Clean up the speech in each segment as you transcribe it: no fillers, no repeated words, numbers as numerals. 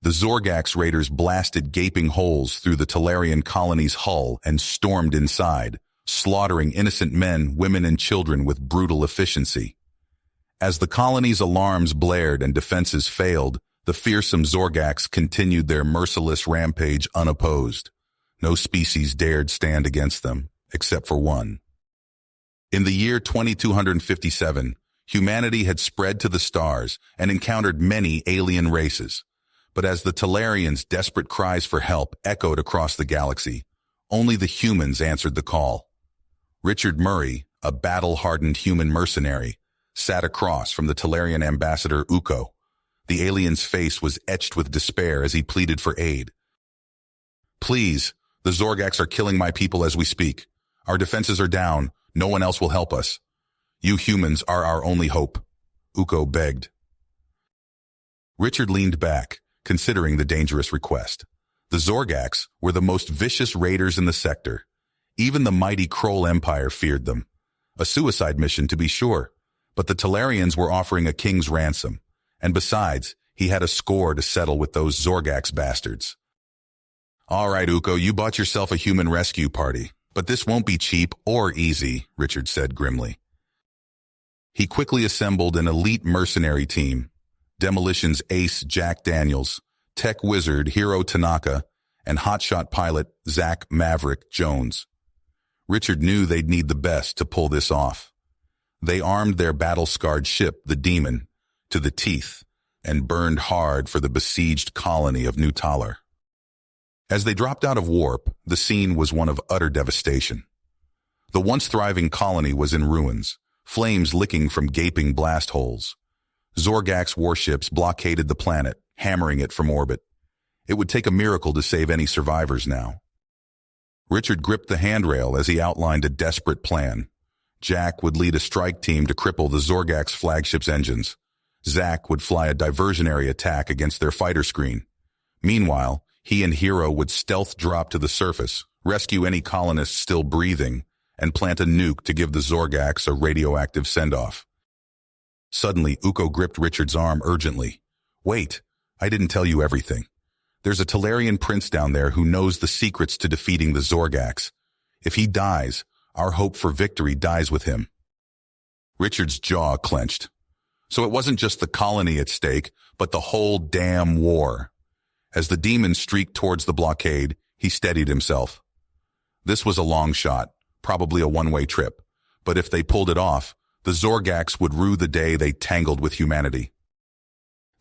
The Zorgax raiders blasted gaping holes through the Talarian colony's hull and stormed inside, slaughtering innocent men, women, and children with brutal efficiency. As the colony's alarms blared and defenses failed, the fearsome Zorgax continued their merciless rampage unopposed. No species dared stand against them, except for one. In the year 2257, humanity had spread to the stars and encountered many alien races. But as the Talarians' desperate cries for help echoed across the galaxy, only the humans answered the call. Richard Murray, a battle-hardened human mercenary, sat across from the Talarian ambassador Uko. The alien's face was etched with despair as he pleaded for aid. "Please, the Zorgax are killing my people as we speak. Our defenses are down. No one else will help us. You humans are our only hope," Uko begged. Richard leaned back, considering the dangerous request. The Zorgax were the most vicious raiders in the sector. Even the mighty Kroll Empire feared them. A suicide mission, to be sure, but the Talarians were offering a king's ransom, and besides, he had a score to settle with those Zorgax bastards. "All right, Uko, you bought yourself a human rescue party, but this won't be cheap or easy," Richard said grimly. He quickly assembled an elite mercenary team: Demolition's ace Jack Daniels, tech wizard Hiro Tanaka, and hotshot pilot Zach Maverick Jones. Richard knew they'd need the best to pull this off. They armed their battle-scarred ship, the Demon, to the teeth and burned hard for the besieged colony of New Talar. As they dropped out of warp, the scene was one of utter devastation. The once thriving colony was in ruins, flames licking from gaping blast holes. Zorgax warships blockaded the planet, hammering it from orbit. It would take a miracle to save any survivors now. Richard gripped the handrail as he outlined a desperate plan. Jack would lead a strike team to cripple the Zorgax flagship's engines. Zach would fly a diversionary attack against their fighter screen. Meanwhile, he and Hiro would stealth drop to the surface, rescue any colonists still breathing, and plant a nuke to give the Zorgax a radioactive send-off. Suddenly, Uko gripped Richard's arm urgently. "Wait, I didn't tell you everything. There's a Talarian prince down there who knows the secrets to defeating the Zorgax. If he dies, our hope for victory dies with him." Richard's jaw clenched. So it wasn't just the colony at stake, but the whole damn war. As the Demon streaked towards the blockade, he steadied himself. This was a long shot, probably a one-way trip, but if they pulled it off, the Zorgax would rue the day they tangled with humanity.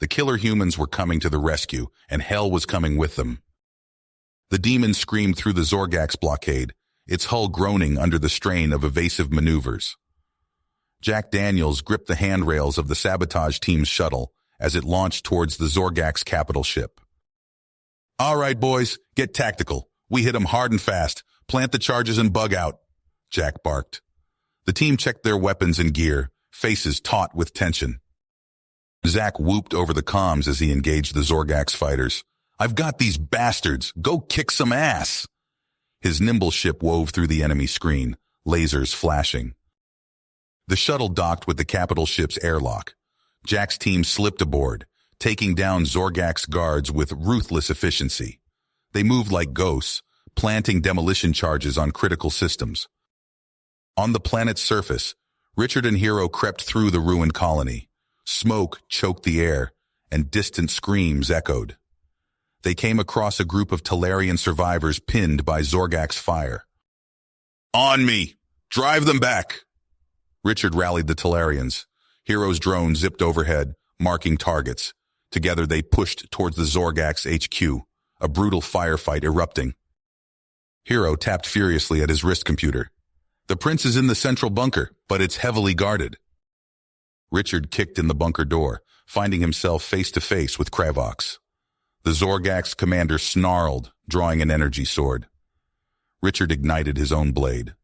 The killer humans were coming to the rescue, and hell was coming with them. The Demon screamed through the Zorgax blockade, its hull groaning under the strain of evasive maneuvers. Jack Daniels gripped the handrails of the sabotage team's shuttle as it launched towards the Zorgax capital ship. "All right, boys, get tactical. We hit 'em hard and fast. Plant the charges and bug out," Jack barked. The team checked their weapons and gear, faces taut with tension. Zach whooped over the comms as he engaged the Zorgax fighters. "I've got these bastards! Go kick some ass!" His nimble ship wove through the enemy screen, lasers flashing. The shuttle docked with the capital ship's airlock. Jack's team slipped aboard, taking down Zorgax guards with ruthless efficiency. They moved like ghosts, planting demolition charges on critical systems. On the planet's surface, Richard and Hiro crept through the ruined colony. Smoke choked the air, and distant screams echoed. They came across a group of Talarian survivors pinned by Zorgax fire. "On me! Drive them back!" Richard rallied the Talarians. Hiro's drone zipped overhead, marking targets. Together they pushed towards the Zorgax HQ, a brutal firefight erupting. Hiro tapped furiously at his wrist computer. "The prince is in the central bunker, but it's heavily guarded." Richard kicked in the bunker door, finding himself face-to-face with Kravox. The Zorgax commander snarled, drawing an energy sword. Richard ignited his own blade.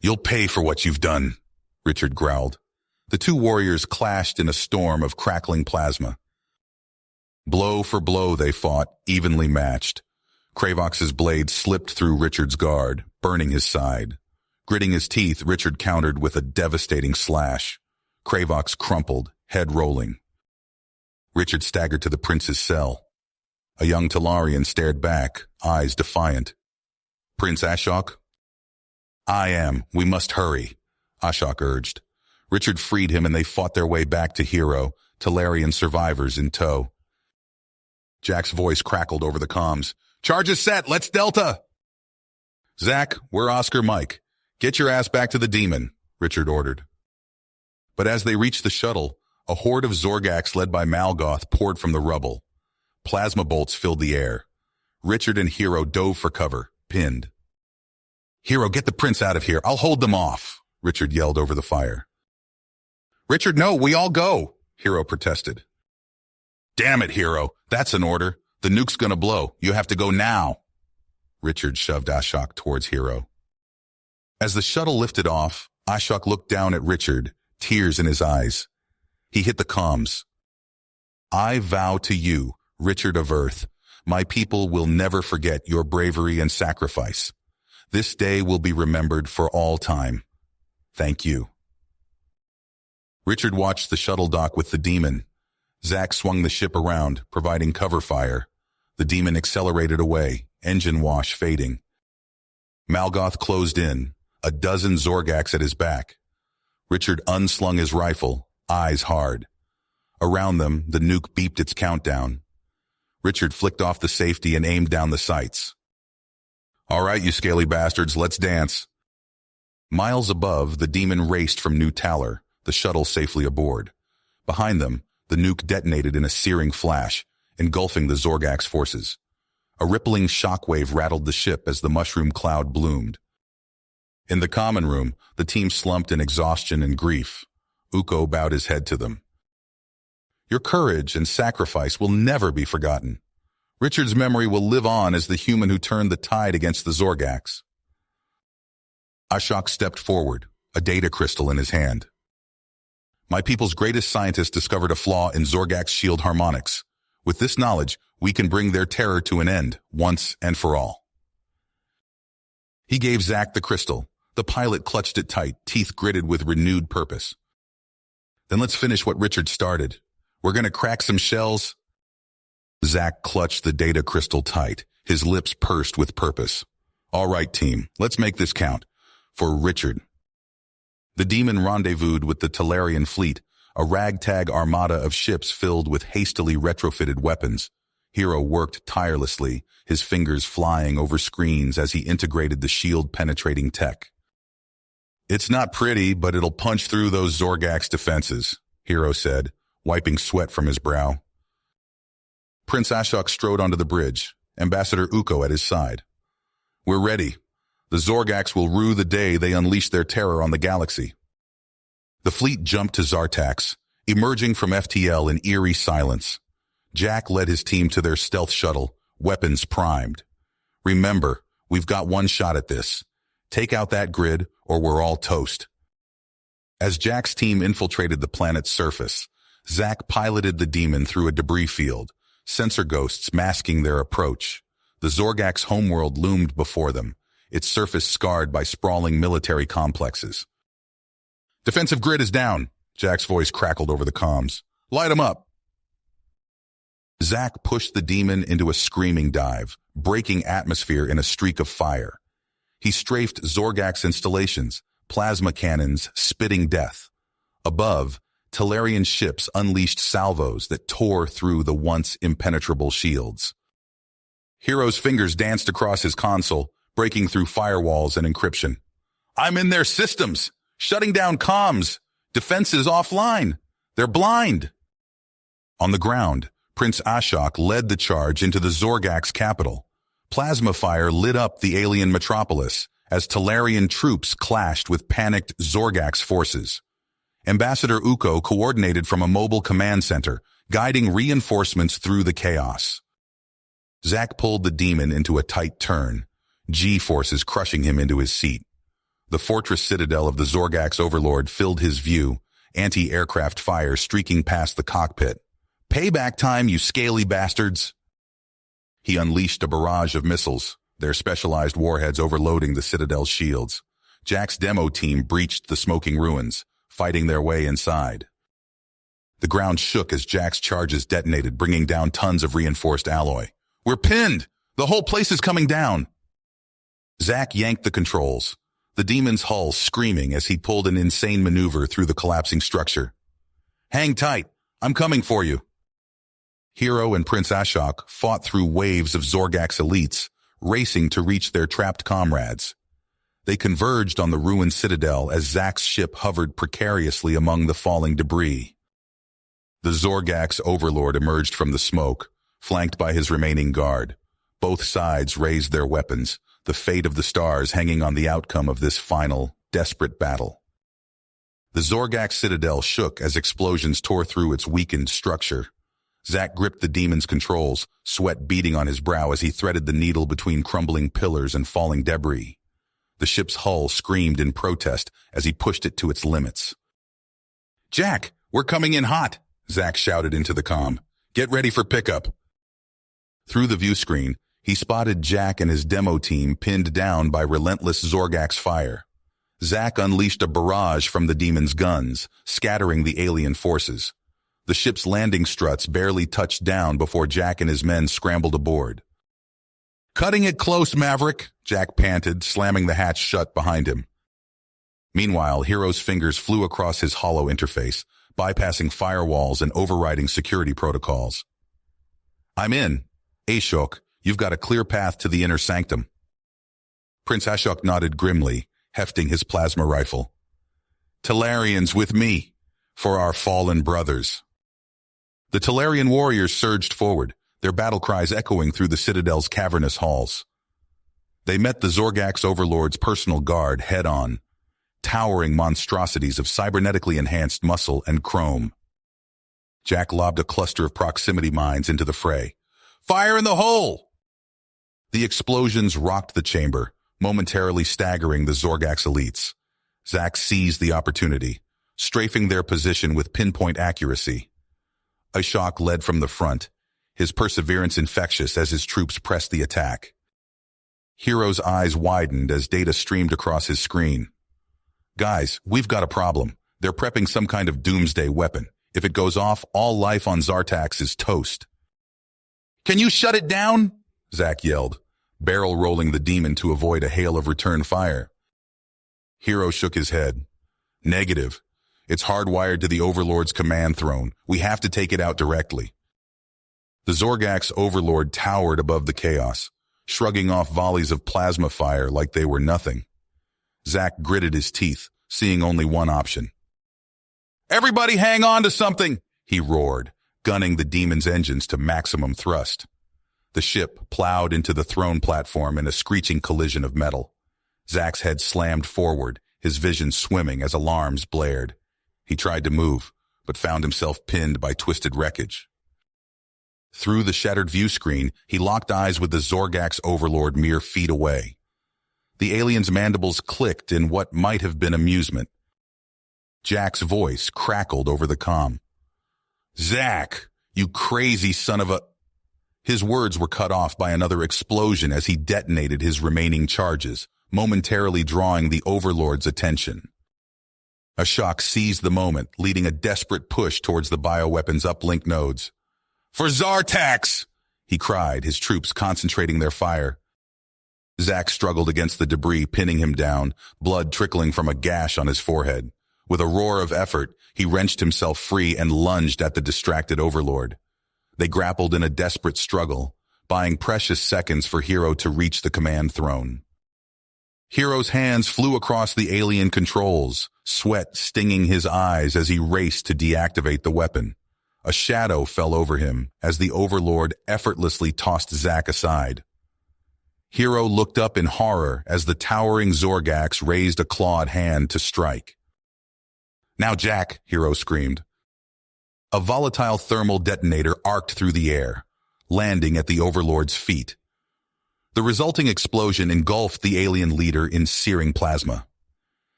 "You'll pay for what you've done," Richard growled. The two warriors clashed in a storm of crackling plasma. Blow for blow they fought, evenly matched. Kravox's blade slipped through Richard's guard, burning his side. Gritting his teeth, Richard countered with a devastating slash. Kravox crumpled, head rolling. Richard staggered to the prince's cell. A young Talarian stared back, eyes defiant. Prince Ashok? I am. We must hurry, Ashok urged. Richard freed him and they fought their way back to Hero, Talarian survivors in tow. Jack's voice crackled over the comms. Charges set, let's Delta! Zach, we're Oscar Mike. Get your ass back to the demon, Richard ordered. But as they reached the shuttle, a horde of Zorgax led by Malgoth poured from the rubble. Plasma bolts filled the air. Richard and Hero dove for cover, pinned. Hero, get the prince out of here. I'll hold them off, Richard yelled over the fire. Richard, no, we all go, Hero protested. Damn it, Hero. That's an order. The nuke's gonna blow. You have to go now. Richard shoved Ashok towards Hero. As the shuttle lifted off, Ashok looked down at Richard, tears in his eyes. He hit the comms. I vow to you, Richard of Earth, my people will never forget your bravery and sacrifice. This day will be remembered for all time. Thank you. Richard watched the shuttle dock with the demon. Zack swung the ship around, providing cover fire. The demon accelerated away, engine wash fading. Malgoth closed in, a dozen Zorgax at his back. Richard unslung his rifle, eyes hard. Around them, the nuke beeped its countdown. Richard flicked off the safety and aimed down the sights. All right, you scaly bastards, let's dance. Miles above, the demon raced from New Taller, the shuttle safely aboard. Behind them, the nuke detonated in a searing flash, engulfing the Zorgax forces. A rippling shockwave rattled the ship as the mushroom cloud bloomed. In the common room, the team slumped in exhaustion and grief. Uko bowed his head to them. Your courage and sacrifice will never be forgotten. Richard's memory will live on as the human who turned the tide against the Zorgax. Ashok stepped forward, a data crystal in his hand. My people's greatest scientist discovered a flaw in Zorgax shield harmonics. With this knowledge, we can bring their terror to an end, once and for all. He gave Zack the crystal. The pilot clutched it tight, teeth gritted with renewed purpose. Then let's finish what Richard started. We're gonna crack some shells. Zack clutched the data crystal tight, his lips pursed with purpose. All right, team, let's make this count. For Richard. The demon rendezvoused with the Talarian fleet, a ragtag armada of ships filled with hastily retrofitted weapons. Hero worked tirelessly, his fingers flying over screens as he integrated the shield-penetrating tech. It's not pretty, but it'll punch through those Zorgax defenses, Hero said, wiping sweat from his brow. Prince Ashok strode onto the bridge, Ambassador Uko at his side. We're ready. The Zorgax will rue the day they unleash their terror on the galaxy. The fleet jumped to Zartax, emerging from FTL in eerie silence. Jack led his team to their stealth shuttle, weapons primed. Remember, we've got one shot at this. Take out that grid, or we're all toast. As Jack's team infiltrated the planet's surface, Zack piloted the demon through a debris field, sensor ghosts masking their approach. The Zorgax homeworld loomed before them, its surface scarred by sprawling military complexes. Defensive grid is down, Jack's voice crackled over the comms. Light 'em up. Zack pushed the demon into a screaming dive, breaking atmosphere in a streak of fire. He strafed Zorgax installations, plasma cannons spitting death. Above, Talarian ships unleashed salvos that tore through the once impenetrable shields. Hero's fingers danced across his console, breaking through firewalls and encryption. I'm in their systems, shutting down comms. Defenses offline. They're blind. On the ground, Prince Ashok led the charge into the Zorgax capital. Plasma fire lit up the alien metropolis as Talarian troops clashed with panicked Zorgax forces. Ambassador Uko coordinated from a mobile command center, guiding reinforcements through the chaos. Zack pulled the demon into a tight turn, G-forces crushing him into his seat. The fortress citadel of the Zorgax overlord filled his view, anti-aircraft fire streaking past the cockpit. Payback time, you scaly bastards! He unleashed a barrage of missiles, their specialized warheads overloading the citadel's shields. Jack's demo team breached the smoking ruins, fighting their way inside. The ground shook as Jack's charges detonated, bringing down tons of reinforced alloy. We're pinned! The whole place is coming down! Zack yanked the controls, the demon's hull screaming as he pulled an insane maneuver through the collapsing structure. Hang tight! I'm coming for you! Hero and Prince Ashok fought through waves of Zorgak's elites, racing to reach their trapped comrades. They converged on the ruined citadel as Zack's ship hovered precariously among the falling debris. The Zorgak's overlord emerged from the smoke, flanked by his remaining guard. Both sides raised their weapons, the fate of the stars hanging on the outcome of this final, desperate battle. The Zorgak citadel shook as explosions tore through its weakened structure. Zack gripped the demon's controls, sweat beading on his brow as he threaded the needle between crumbling pillars and falling debris. The ship's hull screamed in protest as he pushed it to its limits. "Jack, we're coming in hot!" Zack shouted into the comm. "Get ready for pickup." Through the view screen, he spotted Jack and his demo team pinned down by relentless Zorgak's fire. Zack unleashed a barrage from the demon's guns, scattering the alien forces. The ship's landing struts barely touched down before Jack and his men scrambled aboard. "Cutting it close, Maverick," Jack panted, slamming the hatch shut behind him. Meanwhile, Hero's fingers flew across his hollow interface, bypassing firewalls and overriding security protocols. "I'm in. Ashok, you've got a clear path to the inner sanctum." Prince Ashok nodded grimly, hefting his plasma rifle. "Talarians with me, for our fallen brothers." The Talarian warriors surged forward, their battle cries echoing through the citadel's cavernous halls. They met the Zorgak's overlord's personal guard head-on, towering monstrosities of cybernetically enhanced muscle and chrome. Jack lobbed a cluster of proximity mines into the fray. "Fire in the hole!" The explosions rocked the chamber, momentarily staggering the Zorgak's elites. Zack seized the opportunity, strafing their position with pinpoint accuracy. Ashok led from the front, his perseverance infectious as his troops pressed the attack. Hero's eyes widened as data streamed across his screen. "Guys, we've got a problem. They're prepping some kind of doomsday weapon. If it goes off, all life on Zartax is toast." "Can you shut it down?" Zack yelled, barrel rolling the demon to avoid a hail of return fire. Hero shook his head. "Negative. It's hardwired to the Overlord's command throne. We have to take it out directly." The Zorgak's Overlord towered above the chaos, shrugging off volleys of plasma fire like they were nothing. Zack gritted his teeth, seeing only one option. "Everybody hang on to something!" he roared, gunning the demon's engines to maximum thrust. The ship plowed into the throne platform in a screeching collision of metal. Zack's head slammed forward, his vision swimming as alarms blared. He tried to move, but found himself pinned by twisted wreckage. Through the shattered view screen, he locked eyes with the Zorgak's overlord mere feet away. The alien's mandibles clicked in what might have been amusement. Jack's voice crackled over the comm. "Zack, you crazy son of a—" His words were cut off by another explosion as he detonated his remaining charges, momentarily drawing the Overlord's attention. Ashok seized the moment, leading a desperate push towards the bioweapon's uplink nodes. "For Zartax!" he cried, his troops concentrating their fire. Zack struggled against the debris, pinning him down, blood trickling from a gash on his forehead. With a roar of effort, he wrenched himself free and lunged at the distracted Overlord. They grappled in a desperate struggle, buying precious seconds for Hero to reach the command throne. Hero's hands flew across the alien controls, sweat stinging his eyes as he raced to deactivate the weapon. A shadow fell over him as the Overlord effortlessly tossed Zack aside. Hero looked up in horror as the towering Zorgax raised a clawed hand to strike. "Now, Jack," Hero screamed. A volatile thermal detonator arced through the air, landing at the Overlord's feet. The resulting explosion engulfed the alien leader in searing plasma.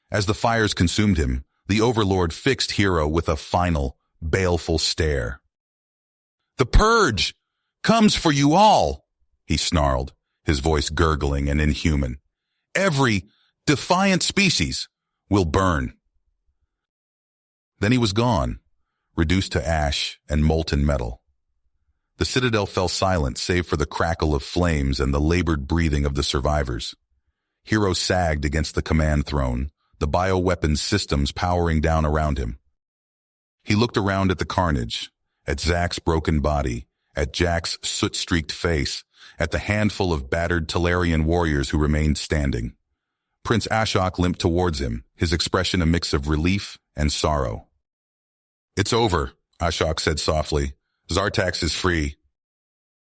As the fires consumed him, the Overlord fixed Hero with a final, baleful stare. "The Purge comes for you all," he snarled, his voice gurgling and inhuman. "Every defiant species will burn." Then he was gone, reduced to ash and molten metal. The citadel fell silent save for the crackle of flames and the labored breathing of the survivors. Hero sagged against the command throne, the bioweapons systems powering down around him. He looked around at the carnage, at Zack's broken body, at Jack's soot-streaked face, at the handful of battered Talarian warriors who remained standing. Prince Ashok limped towards him, his expression a mix of relief and sorrow. "It's over," Ashok said softly. "Zartax is free."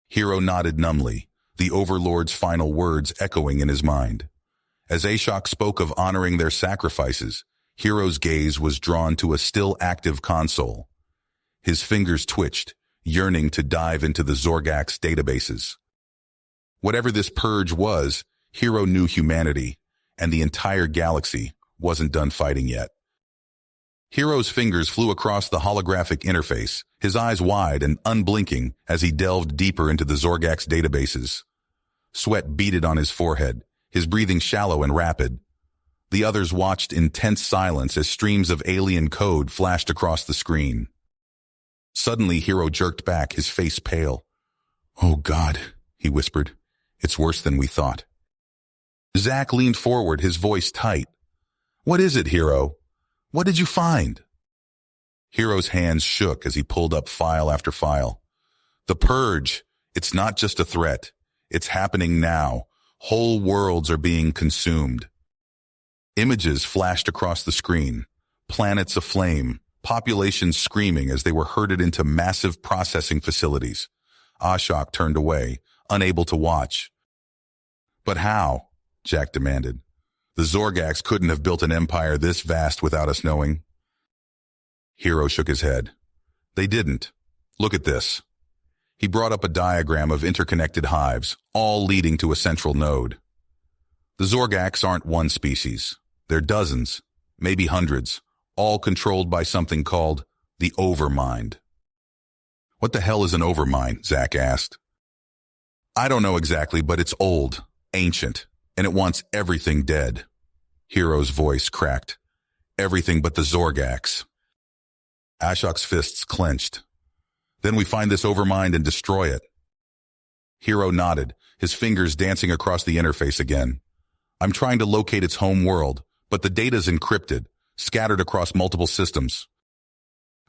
Hero nodded numbly, the Overlord's final words echoing in his mind. As Ashok spoke of honoring their sacrifices, Hero's gaze was drawn to a still-active console. His fingers twitched, yearning to dive into the Zorgax databases. Whatever this purge was, Hero knew humanity, and the entire galaxy wasn't done fighting yet. Hero's fingers flew across the holographic interface, his eyes wide and unblinking as he delved deeper into the Zorgax databases. Sweat beaded on his forehead, his breathing shallow and rapid. The others watched in tense silence as streams of alien code flashed across the screen. Suddenly, Hero jerked back, his face pale. "Oh God," he whispered. "It's worse than we thought." Zack leaned forward, his voice tight. "What is it, Hero? What did you find?" Hero's hands shook as he pulled up file after file. "The purge. It's not just a threat. It's happening now. Whole worlds are being consumed." Images flashed across the screen. Planets aflame, populations screaming as they were herded into massive processing facilities. Ashok turned away, unable to watch. "But how?" Jack demanded. "The Zorgax couldn't have built an empire this vast without us knowing." Hero shook his head. "They didn't. Look at this." He brought up a diagram of interconnected hives, all leading to a central node. The Zorgax aren't one species. They're dozens, maybe hundreds, all controlled by something called the Overmind. "What the hell is an Overmind?" Zack asked. "I don't know exactly, but it's old, ancient, and it wants everything dead." Hero's voice cracked. "Everything but the Zorgax." Ashok's fists clenched. "Then we find this Overmind and destroy it." Hero nodded, his fingers dancing across the interface again. "I'm trying to locate its home world, but the data's encrypted, scattered across multiple systems."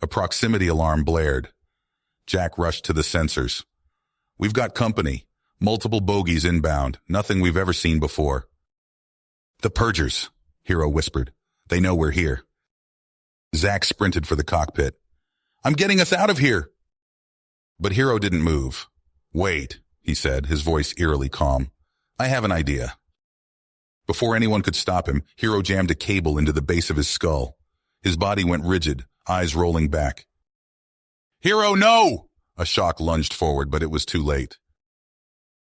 A proximity alarm blared. Jack rushed to the sensors. "We've got company. Multiple bogies inbound, nothing we've ever seen before." "The Purgers," Hero whispered. "They know we're here." Zack sprinted for the cockpit. "I'm getting us out of here!" But Hero didn't move. "Wait," he said, his voice eerily calm. "I have an idea." Before anyone could stop him, Hero jammed a cable into the base of his skull. His body went rigid, eyes rolling back. "Hero, no!" Ashok lunged forward, but it was too late.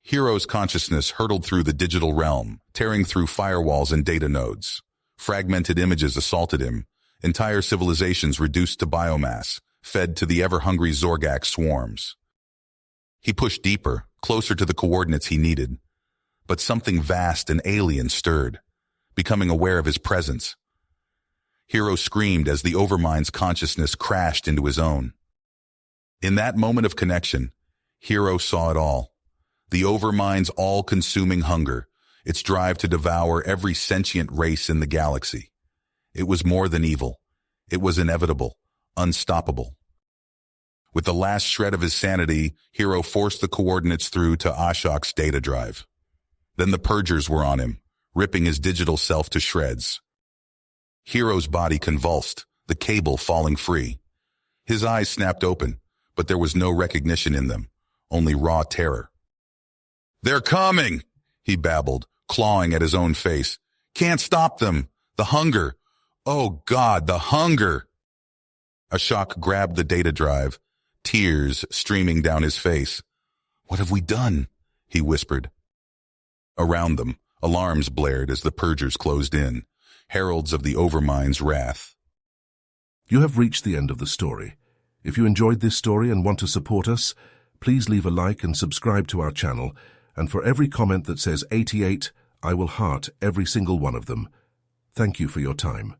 Hero's consciousness hurtled through the digital realm, tearing through firewalls and data nodes. Fragmented images assaulted him, entire civilizations reduced to biomass, fed to the ever-hungry Zorgax swarms. He pushed deeper, closer to the coordinates he needed. But something vast and alien stirred, becoming aware of his presence. Hero screamed as the Overmind's consciousness crashed into his own. In that moment of connection, Hero saw it all. The Overmind's all-consuming hunger, its drive to devour every sentient race in the galaxy. It was more than evil. It was inevitable, unstoppable. With the last shred of his sanity, Hero forced the coordinates through to Ashok's data drive. Then the Purgers were on him, ripping his digital self to shreds. Hero's body convulsed, the cable falling free. His eyes snapped open, but there was no recognition in them, only raw terror. "They're coming!" he babbled, clawing at his own face. "Can't stop them! The hunger! Oh God, the hunger!" Ashok grabbed the data drive, tears streaming down his face. "What have we done?" he whispered. Around them, alarms blared as the Purgers closed in, heralds of the Overmind's wrath. You have reached the end of the story. If you enjoyed this story and want to support us, please leave a like and subscribe to our channel, and for every comment that says 88, I will heart every single one of them. Thank you for your time.